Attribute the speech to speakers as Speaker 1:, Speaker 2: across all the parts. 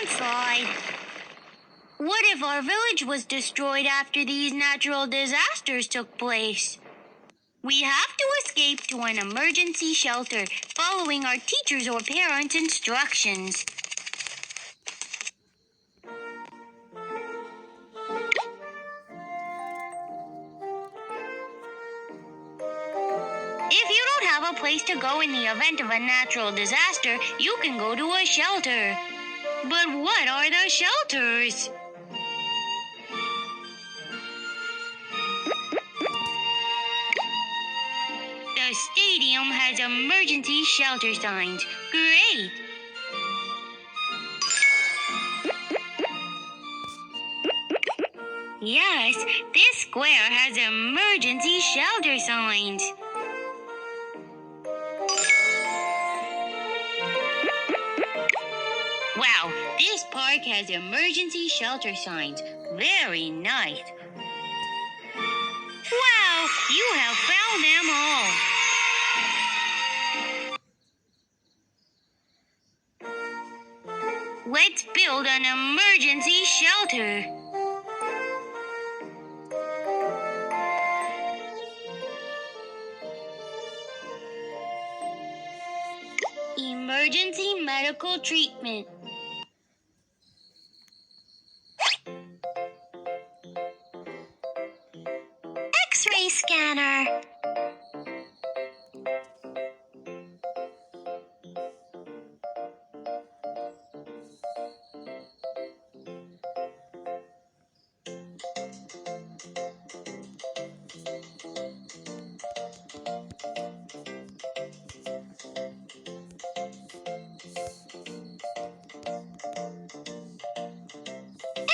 Speaker 1: landslide. What if our village was destroyed after these natural disasters took place? We have to escape to an emergency shelter, following our teachers' or parents' instructions. If you don't have a place to go in the event of a natural disaster, you can go to a shelter. But what are the shelters? The stadium has emergency shelter signs. Great! Yes, this square has emergency shelter signs. Wow, this park has emergency shelter signs. Very nice. Wow, you have found them all. Let's build an emergency shelter. Emergency medical treatment. X-ray scanner.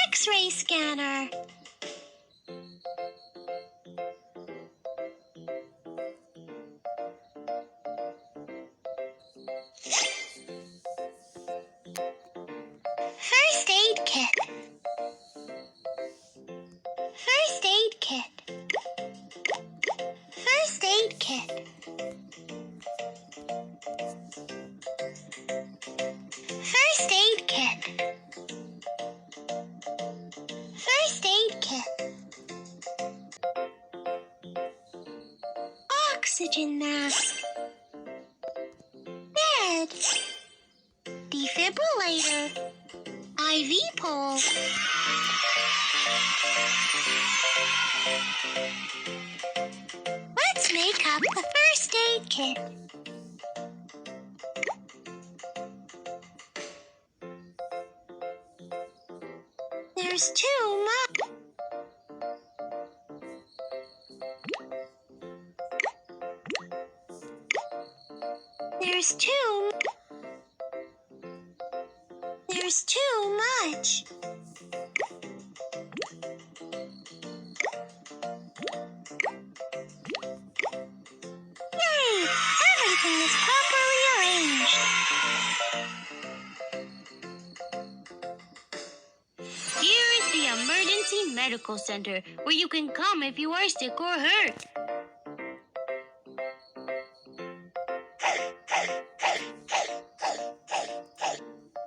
Speaker 1: X-ray scanner. First aid kit. First aid kit. First aid kit. First aid kit. First aid kit. Oxygen mask. Bed. Defibrillator. IV pole. Let's make up the first aid kit. There's too much. There's too much. Yay! Everything is properly arranged. Here is the emergency medical center, where you can come if you are sick or hurt.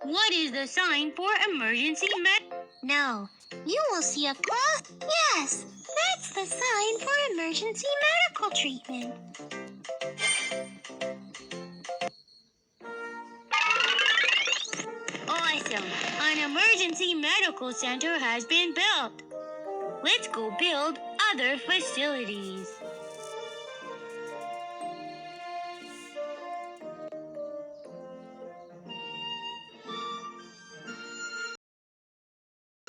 Speaker 1: What is the sign for emergency No, you will see a cross. Yes, that's the sign for emergency medical treatment. Awesome! An emergency medical center has been built. Let's go build other facilities.